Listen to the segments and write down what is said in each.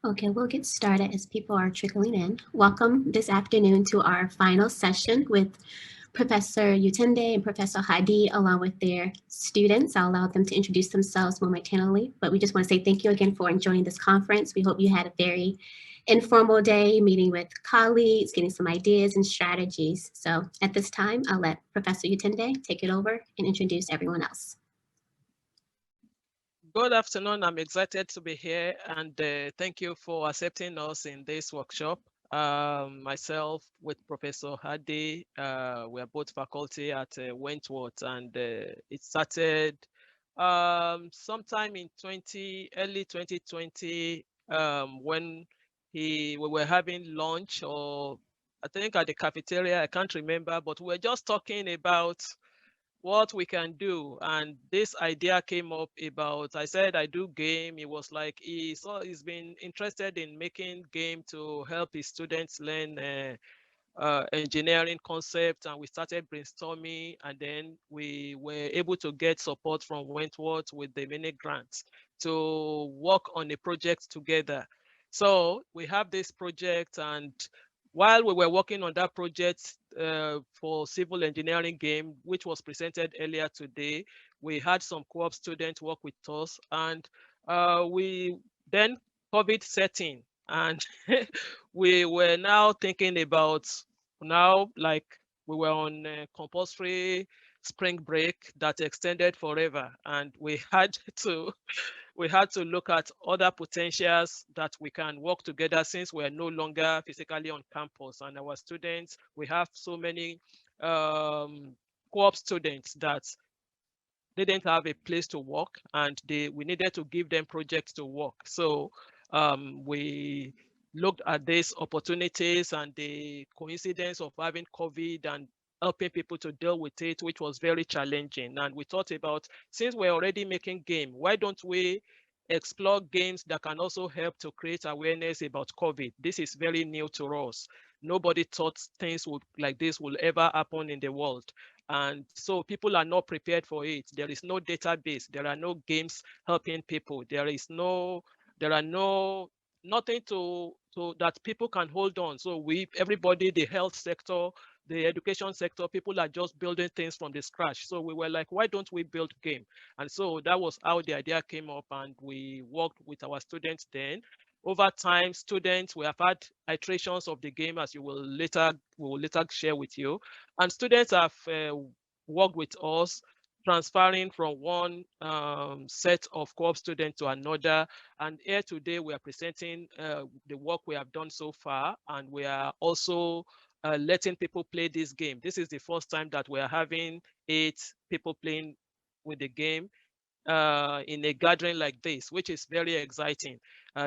Okay, we'll get started as people are trickling in. Welcome this afternoon to our final session with Professor Yetunde and Professor Hadi, along with their students. I'll allow them to introduce themselves momentarily, but we just want to say thank you again for enjoying this conference. We hope you had a very informal day, meeting with colleagues, getting some ideas and strategies. So at this time, I'll let Professor Yetunde take it over and introduce everyone else. Good afternoon. I'm excited to be here, and thank you for accepting us in this workshop. Myself with Professor Hadi, we are both faculty at Wentworth, and it started sometime in early 2020 when we were having lunch, or I think at the cafeteria. I can't remember, but we were just talking about what we can do, and this idea came up about, I said I do game. He was like, he's been interested in making game to help his students learn engineering concepts, and we started brainstorming, and then we were able to get support from Wentworth with the mini grants to work on a project together. So we have this project, and while we were working on that project for civil engineering game, which was presented earlier today, we had some co-op students work with us, and we then COVID set in, and we were now thinking about like we were on compulsory spring break that extended forever, and we had to look at other potentials that we can work together, since we're no longer physically on campus, and our students, we have so many co-op students that they didn't have a place to work, and we needed to give them projects to work. So we looked at these opportunities and the coincidence of having COVID and helping people to deal with it, which was very challenging. And we thought about, since we're already making game, why don't we explore games that can also help to create awareness about COVID? This is very new to us. Nobody thought things like this will ever happen in the world. And so people are not prepared for it. There is no database. There are no games helping people. There are nothing that people can hold on. So everybody, the health sector, the education sector, people are just building things from the scratch. So we were like, why don't we build game? And so that was how the idea came up, and we worked with our students then. Over time, students, we have had iterations of the game, as we will later share with you. And students have worked with us, transferring from one set of co-op students to another. And here today, we are presenting the work we have done so far, and we are also letting people play this game. This is the first time that we are having 8 people playing with the game in a gathering like this, which is very exciting.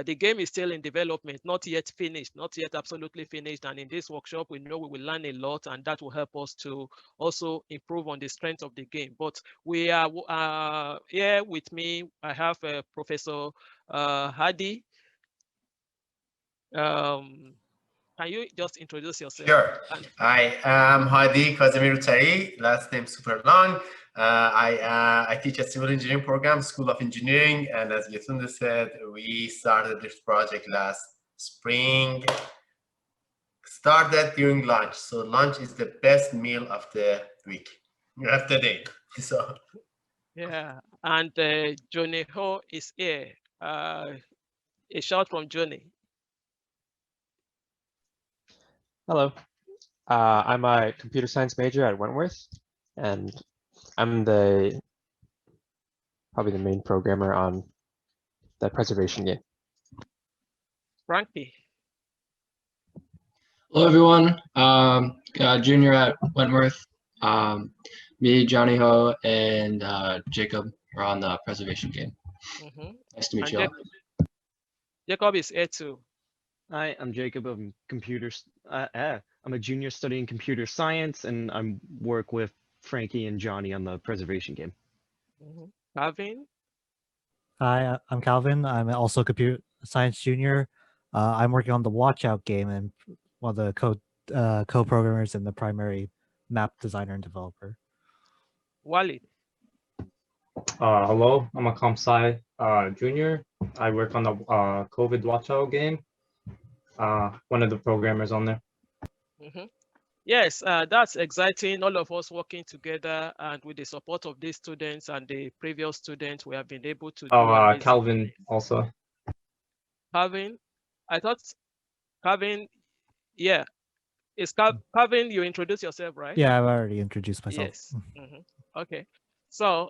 The game is still in development, not yet finished, not yet absolutely finished. And in this workshop, we know we will learn a lot, and that will help us to also improve on the strength of the game. But we are here with me. I have Professor Hadi. Can you just introduce yourself? Sure. I am Hadi Kazimiru Tari, last name super long. I teach at Civil Engineering Program, School of Engineering, and as Yetunde said, we started this project last spring. Started during lunch, so lunch is the best meal of the week, of the day. So yeah, and Johnny Ho is here. A shout from Johnny. Hello, I'm a computer science major at Wentworth, and I'm probably the main programmer on the preservation game. Frankie. Hello, everyone. Junior at Wentworth. Me, Johnny Ho, and Jacob are on the preservation game. Nice to meet you all. Jacob is here too. Hi, I'm Jacob. I'm I'm a junior studying computer science, and I work with Frankie and Johnny on the preservation game. Calvin. Hi, I'm Calvin. I'm also a computer science junior. I'm working on the Watch Out game and one of the co-programmers and the primary map designer and developer. Wally. Hello, I'm a comp sci junior. I work on the COVID watchout game. One of the programmers on there. Yes, that's exciting. All of us working together, and with the support of these students and the previous students, we have been able to do amazing Calvin things. also. Calvin, I thought Calvin, yeah, is Calvin, you introduce yourself, right? Yeah, I've already introduced myself. Yes. Okay. So,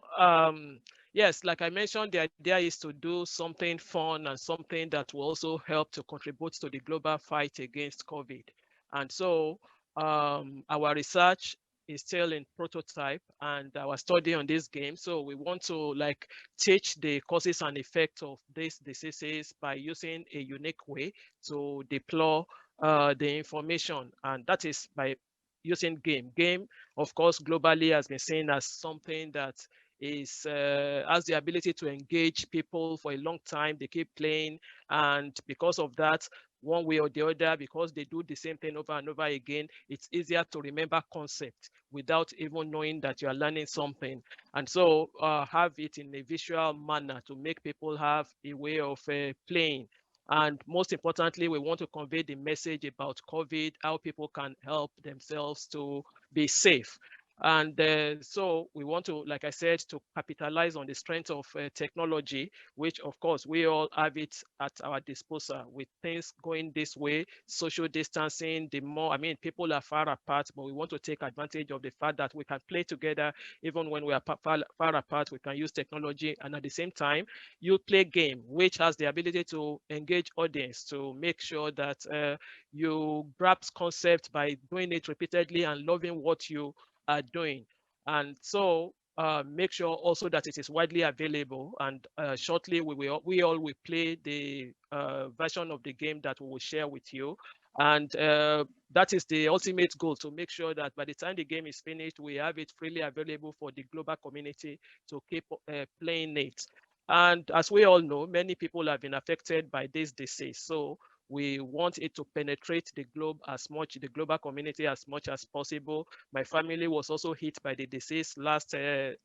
yes, like I mentioned, the idea is to do something fun and something that will also help to contribute to the global fight against COVID. And so, our research is still in prototype and our study on this game. So we want to like teach the causes and effects of these diseases by using a unique way to deploy the information, and that is by using game. Game, of course, globally has been seen as something that is has the ability to engage people for a long time. They keep playing, and because of that, one way or the other, because they do the same thing over and over again, it's easier to remember concept without even knowing that you are learning something. And so have it in a visual manner to make people have a way of playing. And most importantly, we want to convey the message about COVID, how people can help themselves to be safe. And so we want to, like I said, to capitalize on the strength of technology, which of course we all have it at our disposal. With things going this way, social distancing, the more, I mean, people are far apart, but we want to take advantage of the fact that we can play together even when we are far apart. We can use technology, and at the same time, you play game, which has the ability to engage audience, to make sure that you grasp concept by doing it repeatedly and loving what you are doing. And so make sure also that it is widely available. And shortly we all will play the version of the game that we will share with you. And that is the ultimate goal, to make sure that by the time the game is finished, we have it freely available for the global community to keep playing it. And as we all know, many people have been affected by this disease. So we want it to penetrate the globe as much, the global community as much as possible. My family was also hit by the disease last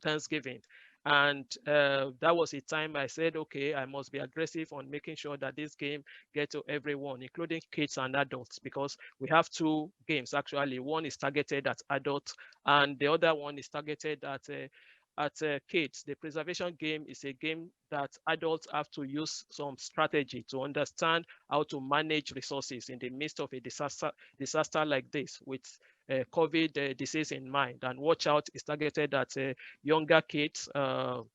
Thanksgiving. And that was a time I said, okay, I must be aggressive on making sure that this game get to everyone, including kids and adults, because we have two games actually. One is targeted at adults and the other one is targeted at kids. The preservation game is a game that adults have to use some strategy to understand how to manage resources in the midst of a disaster like this, with COVID disease in mind. And Watch Out is targeted at younger kids to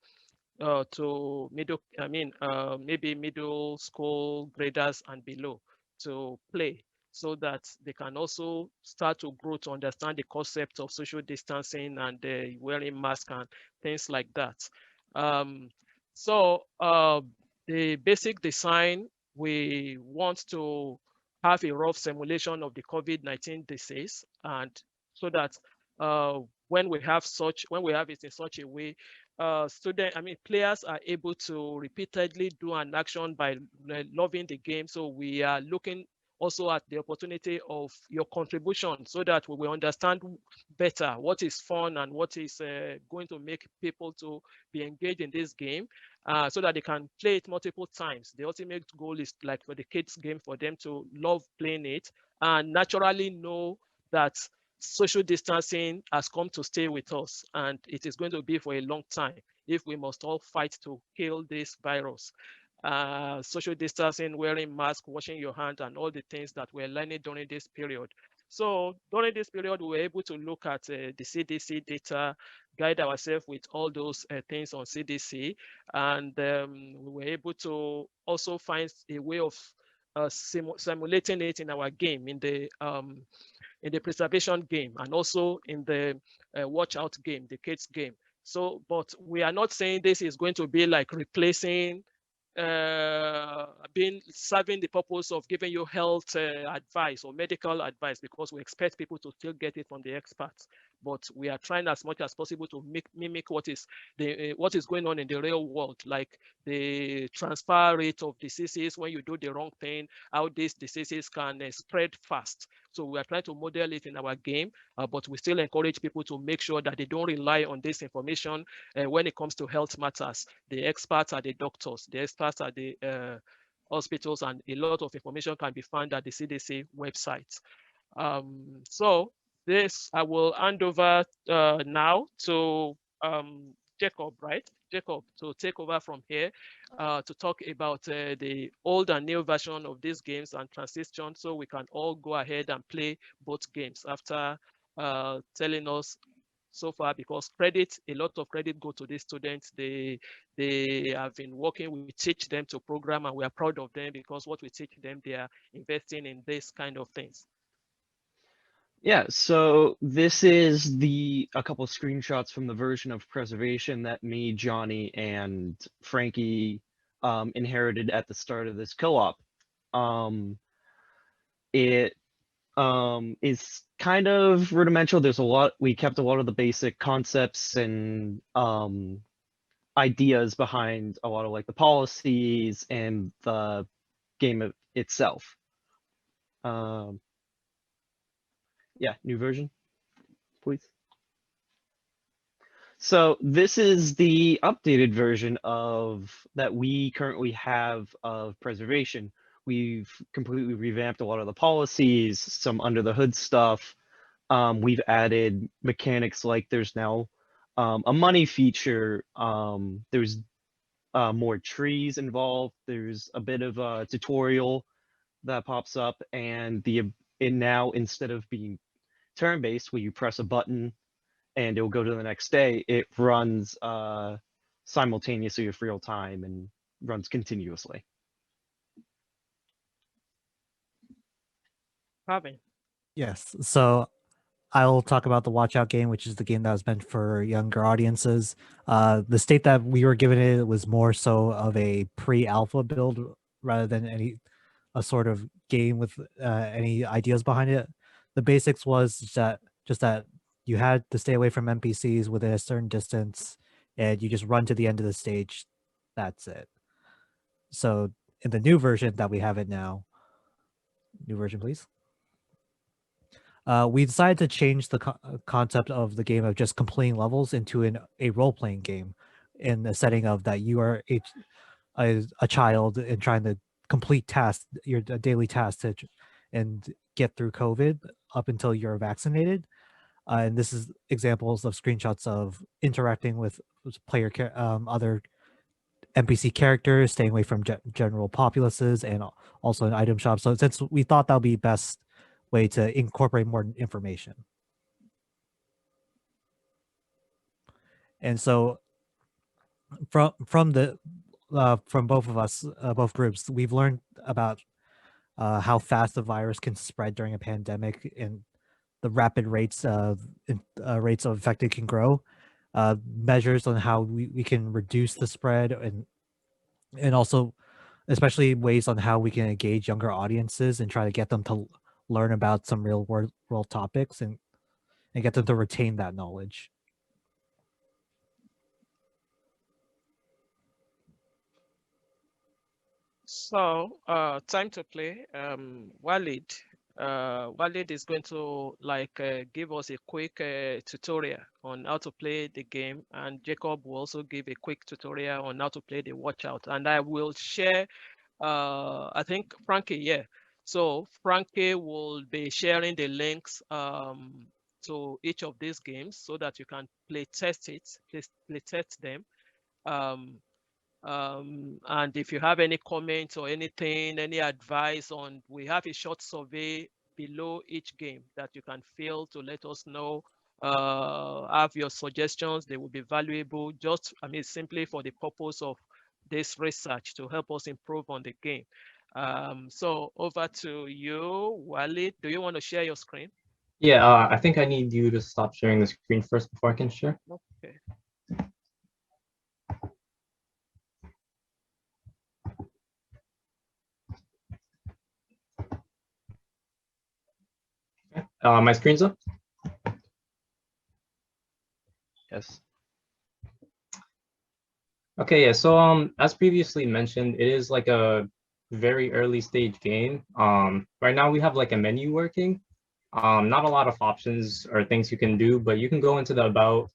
maybe middle school graders and below, to play, so that they can also start to grow to understand the concept of social distancing and wearing masks and things like that. So the basic design, we want to have a rough simulation of the COVID-19 disease, and so that when we have it in such a way, players are able to repeatedly do an action by loving the game. So we are looking also at the opportunity of your contribution, so that we will understand better what is fun and what is going to make people to be engaged in this game, so that they can play it multiple times. The ultimate goal is, like for the kids game, for them to love playing it and naturally know that social distancing has come to stay with us, and it is going to be for a long time if we must all fight to kill this virus. Social distancing, wearing masks, washing your hands, and all the things that we're learning during this period. So during this period, we were able to look at the CDC data, guide ourselves with all those things on CDC, and we were able to also find a way of simulating it in our game, in the preservation game, and also in the watch out game, the kids game. So, but we are not saying this is going to be like replacing serving the purpose of giving you health advice or medical advice, because we expect people to still get it from the experts. but we are trying as much as possible to mimic what is going on in the real world, like the transfer rate of diseases when you do the wrong thing, how these diseases can spread fast. So we are trying to model it in our game, but we still encourage people to make sure that they don't rely on this information when it comes to health matters. The experts are the doctors, the experts are the hospitals, and a lot of information can be found at the CDC website. So this, I will hand over now to Jacob, right? Jacob, to take over from here to talk about the old and new version of these games and transition, so we can all go ahead and play both games after telling us so far, because a lot of credit go to these students. They have been working. We teach them to program, and we are proud of them, because what we teach them, they are investing in this kind of things. Yeah, so this is a couple of screenshots from the version of Preservation that me, Johnny, and Frankie inherited at the start of this co-op. It is kind of rudimental. We kept a lot of the basic concepts and ideas behind a lot of like the policies and the game itself. Yeah, new version, please. So this is the updated version that we currently have of Preservation. We've completely revamped a lot of the policies, some under the hood stuff. We've added mechanics like there's now a money feature. There's more trees involved. There's a bit of a tutorial that pops up, and now, instead of being turn-based, where you press a button and it will go to the next day, it runs simultaneously with real time and runs continuously. Praveen. Yes. So I will talk about the Watch Out game, which is the game that was meant for younger audiences. The state that we were given it was more so of a pre-alpha build rather than a sort of game with any ideas behind it. The basics was that you had to stay away from NPCs within a certain distance, and you just run to the end of the stage. That's it. So in the new version that we have it now, new version, please. We decided to change the concept of the game of just completing levels into a role-playing game, in the setting of that you are a child and trying to complete tasks, your daily tasks, and get through COVID up until you're vaccinated. And this is examples of screenshots of interacting with other NPC characters, staying away from general populaces, and also an item shop. So since we thought that would be best way to incorporate more information. And so from both of us, both groups, we've learned about how fast the virus can spread during a pandemic and the rapid rates of infected can grow. Measures on how we can reduce the spread, and also especially ways on how we can engage younger audiences and try to get them to learn about some real world topics and get them to retain that knowledge. So time to play. Walid. Walid is going to give us a quick tutorial on how to play the game, and Jacob will also give a quick tutorial on how to play the Watch Out. And I will share, I think Frankie, yeah. So Frankie will be sharing the links to each of these games so that you can play test them. And if you have any comments or anything, any advice on, we have a short survey below each game that you can fill to let us know. Have your suggestions, they will be valuable, just, simply for the purpose of this research to help us improve on the game. So over to you, Walid. Do you want to share your screen? Yeah, I think I need you to stop sharing the screen first before I can share. Okay. My screen's up. Okay, yeah. So as previously mentioned, it is like a very early stage game. Right now we have like a menu working. Not a lot of options or things you can do, but you can go into the about.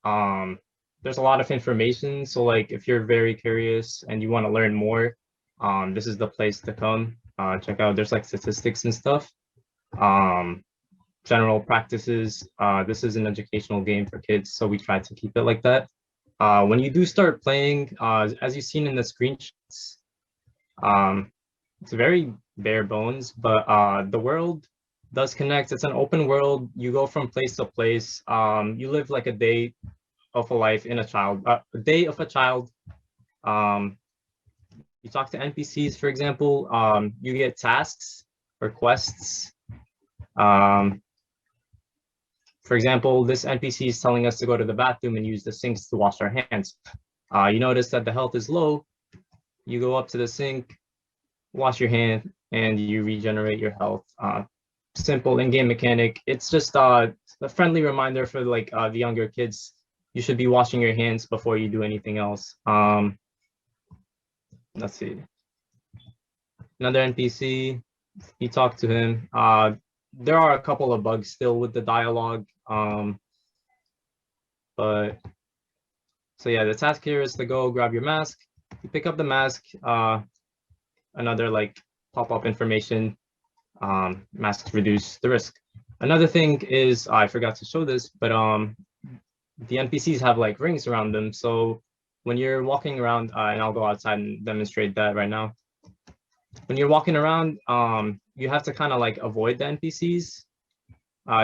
Um, there's a lot of information. So like if you're very curious and you want to learn more, this is the place to come. Check out. There's like statistics and stuff. Um, General practices. This is an educational game for kids, so we try to keep it like that. When you do start playing, as you've seen in the screenshots, um, it's very bare bones, but the world does connect. It's an open world. You go from place to place. You live like a day of a life in a child, a day of a child. Um, you talk to NPCs, for example. You get tasks or quests. Um, For example, this NPC is telling us to go to the bathroom and use the sinks to wash our hands. You notice that the health is low. You go up to the sink, wash your hand, and you regenerate your health. Simple in-game mechanic. It's just a friendly reminder for like the younger kids. You should be washing your hands before you do anything else. Let's see. Another NPC. You talk to him. There are a couple of bugs still with the dialogue. But so yeah, the task here is to go grab your mask. You pick up the mask, another like pop-up information, masks reduce the risk. Another thing is, I forgot to show this, but the NPCs have like rings around them. So when you're walking around, and I'll go outside and demonstrate that right now. When you're walking around, you have to kind of like avoid the NPCs.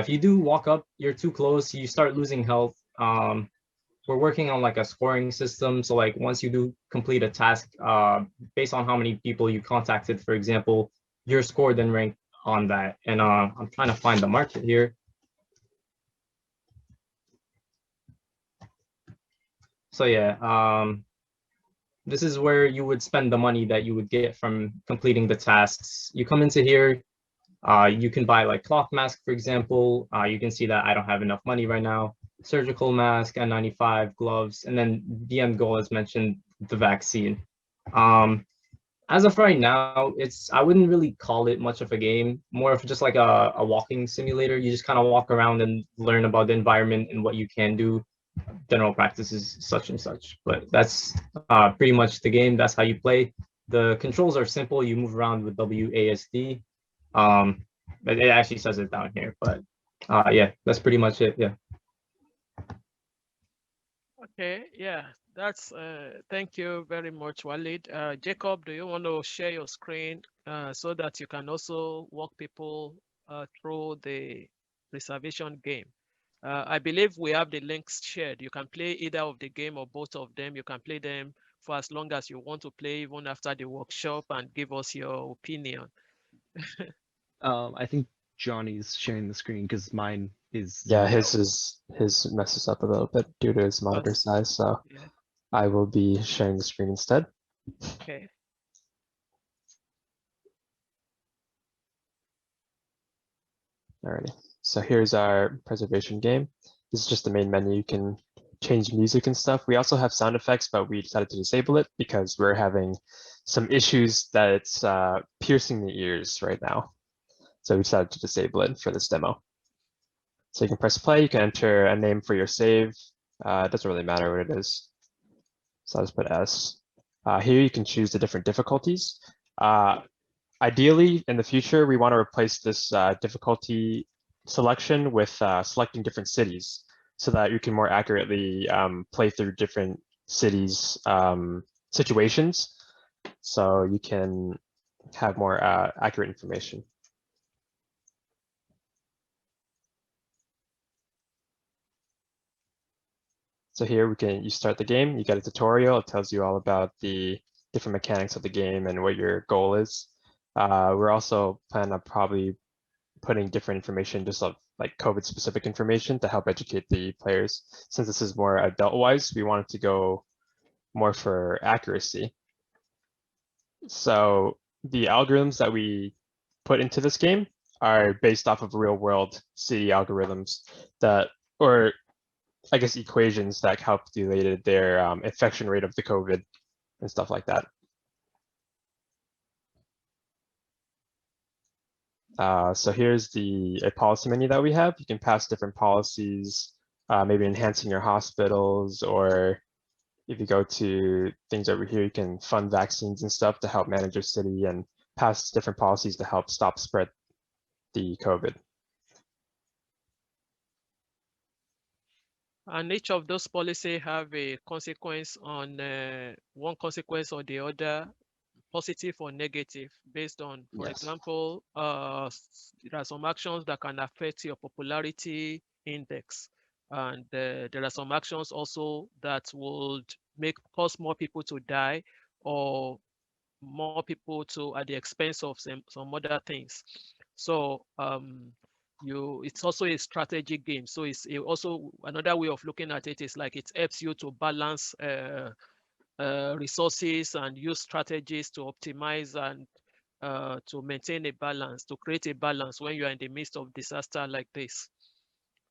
If you do walk up, you're too close, you start losing health. We're working on like a scoring system. So like once you do complete a task, based on how many people you contacted, for example, you're scored and ranked on that. And I'm trying to find the market here. So yeah, this is where you would spend the money that you would get from completing the tasks. You come into here, you can buy like cloth mask, for example. You can see that I don't have enough money right now. Surgical mask, N95, gloves, and then the end goal, as mentioned, the vaccine. As of right now, I wouldn't really call it much of a game, more of just like a walking simulator. You just kind of walk around and learn about the environment and what you can do. General practices, such and such. But that's pretty much the game. That's how you play. The controls are simple. You move around with WASD. But it actually says it down here. But yeah, that's pretty much it. Yeah. Okay, yeah, that's thank you very much, Walid. Jacob, do you want to share your screen so that you can also walk people through the reservation game? I believe we have the links shared. You can play either of the game or both of them. You can play them for as long as you want to play, even after the workshop, and give us your opinion. I think Johnny's sharing the screen because mine is Yeah, zero. his messes up a little bit due to his monitor size, so Yeah. I will be sharing the screen instead. Okay. Alrighty, so here's our preservation game. This is just the main menu. You can change music and stuff. We also have sound effects, but we decided to disable it because we're having some issues that it's piercing the ears right now. So we decided to disable it for this demo. So you can press play, you can enter a name for your save. It doesn't really matter what it is. So I'll just put S. Here you can choose the different difficulties. Ideally, in the future, we want to replace this difficulty selection with selecting different cities so that you can more accurately play through different cities situations. So you can have more accurate information. So here you start the game, you get a tutorial. It tells you all about the different mechanics of the game and what your goal is. We're also planning on probably putting different information, just like COVID specific information to help educate the players. Since this is more adult wise, we wanted to go more for accuracy. So the algorithms that we put into this game are based off of real world city algorithms or I guess, equations that calculated their infection rate of the COVID and stuff like that. So here's a policy menu that we have. You can pass different policies, maybe enhancing your hospitals, or if you go to things over here, you can fund vaccines and stuff to help manage your city and pass different policies to help stop spread the COVID. And each of those policies have a consequence on one consequence or the other, positive or negative, based on, for Yes. example, there are some actions that can affect your popularity index. And there are some actions also that would cause more people to die, or more people to at the expense of some other things. So it's also a strategy game. So it's also another way of looking at it is like it helps you to balance resources and use strategies to optimize and to maintain a balance, to create a balance when you are in the midst of disaster like this.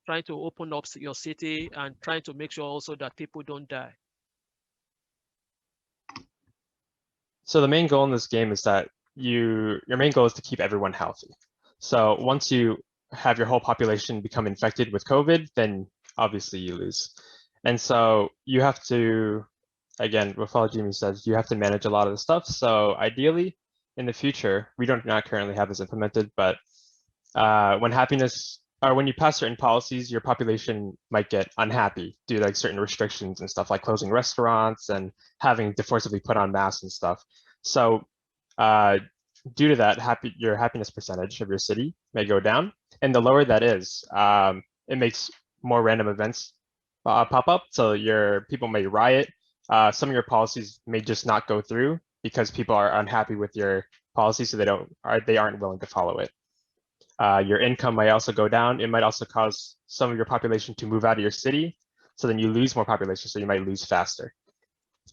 Trying to open up your city and trying to make sure also that people don't die. So the main goal in this game is that your main goal is to keep everyone healthy. So once you have your whole population become infected with COVID, then obviously you lose. And so you have to, again, what Folajimi says, you have to manage a lot of the stuff. So ideally, in the future, we don't not currently have this implemented, but when you pass certain policies, your population might get unhappy due to like certain restrictions and stuff, like closing restaurants and having to forcibly put on masks and stuff. So due to that, your happiness percentage of your city may go down, and the lower that is, it makes more random events pop up. So your people may riot. Some of your policies may just not go through because people are unhappy with your policy, so they aren't willing to follow it. Your income might also go down. It might also cause some of your population to move out of your city. So then you lose more population, so you might lose faster.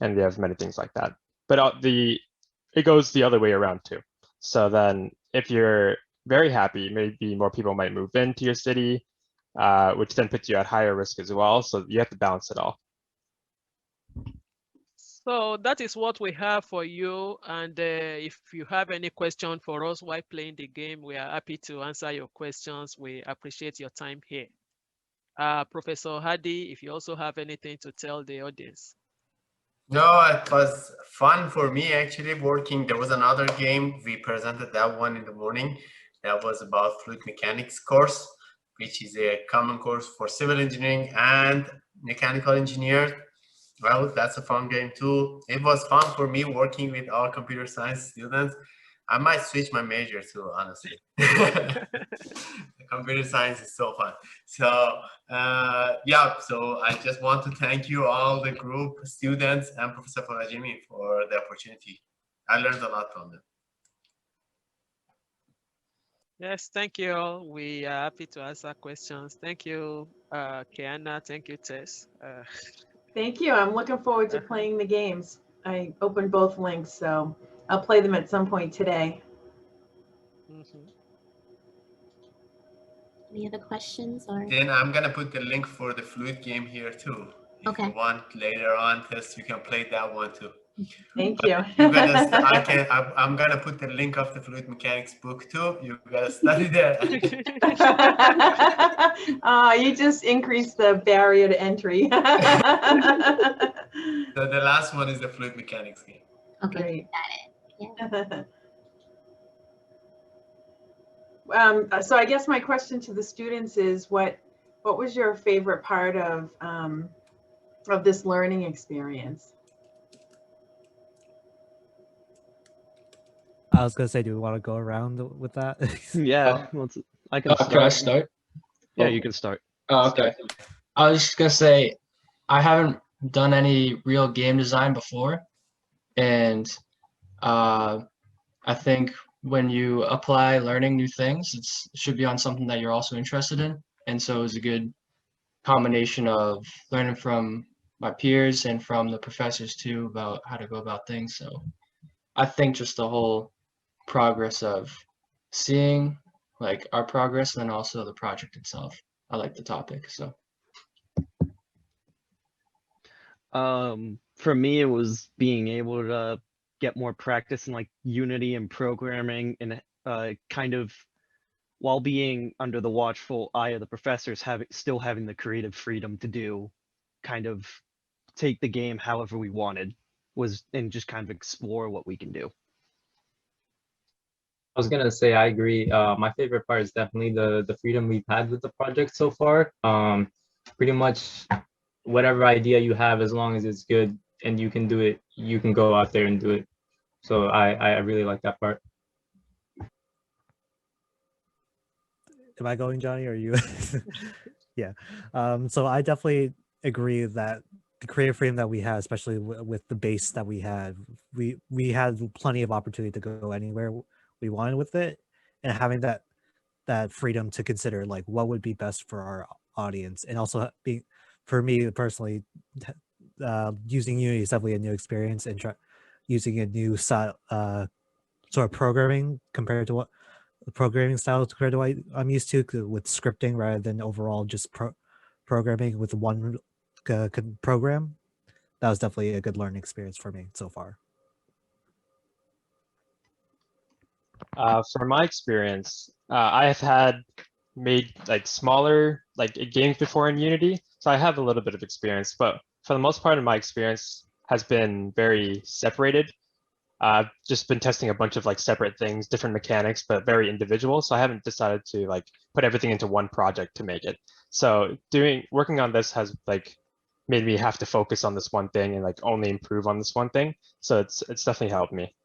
And we have many things like that. But it goes the other way around too. So then if you're very happy, maybe more people might move into your city, which then puts you at higher risk as well. So you have to balance it all. So that is what we have for you. And if you have any question for us while playing the game, we are happy to answer your questions. We appreciate your time here. Professor Hadi, if you also have anything to tell the audience. No, it was fun for me actually working. There was another game. We presented that one in the morning. That was about fluid mechanics course, which is a common course for civil engineering and mechanical engineers. Well, that's a fun game too. It was fun for me working with our computer science students. I might switch my major too, honestly. Computer science is so fun. So yeah, so I just want to thank you all, the group, students, and Professor Folajimi for the opportunity. I learned a lot from them. Yes, thank you all. We are happy to answer questions. Thank you, Kiana. Thank you, Tess. Thank you. I'm looking forward to playing the games. I opened both links, so I'll play them at some point today. Any other questions? Or Then I'm gonna put the link for the fluid game here too. If you want later on, Tess, you can play that one too. Thank you. I'm gonna put the link of the fluid mechanics book too. You gotta study that. You just increased the barrier to entry. So the last one is the fluid mechanics game. Okay, got it. Yeah. So I guess my question to the students is, what was your favorite part of this learning experience? I was gonna say, do we want to go around with that? Yeah, I can start. Can I start? Yeah, you can start. Oh, okay. I was just gonna say, I haven't done any real game design before, and I think when you apply learning new things, it should be on something that you're also interested in. And so it was a good combination of learning from my peers and from the professors too about how to go about things. So I think just the whole progress of seeing like our progress and then also the project itself. I like the topic, so. For me, it was being able to get more practice in like Unity and programming, and kind of while being under the watchful eye of the professors, still having the creative freedom to do, kind of take the game however we wanted, and just kind of explore what we can do. I was gonna say I agree. My favorite part is definitely the freedom we've had with the project so far. Pretty much whatever idea you have, as long as it's good and you can do it, you can go out there and do it. So I really like that part. Am I going, Johnny, or are you? Yeah. So I definitely agree that the creative freedom that we had, especially with the base that we had had plenty of opportunity to go anywhere we wanted with it, and having that freedom to consider like what would be best for our audience, and also being, for me personally, using Unity is definitely a new experience, and using a new sort of programming compared to what programming styles compared to what I'm used to with scripting rather than overall just programming with one program. That was definitely a good learning experience for me so far. For my experience, I have had made like smaller like games before in Unity, so I have a little bit of experience. But for the most part of my experience has been very separated. I've just been testing a bunch of like separate things, different mechanics, but very individual. So I haven't decided to like put everything into one project to make it. So working on this has like made me have to focus on this one thing and like only improve on this one thing. So it's definitely helped me.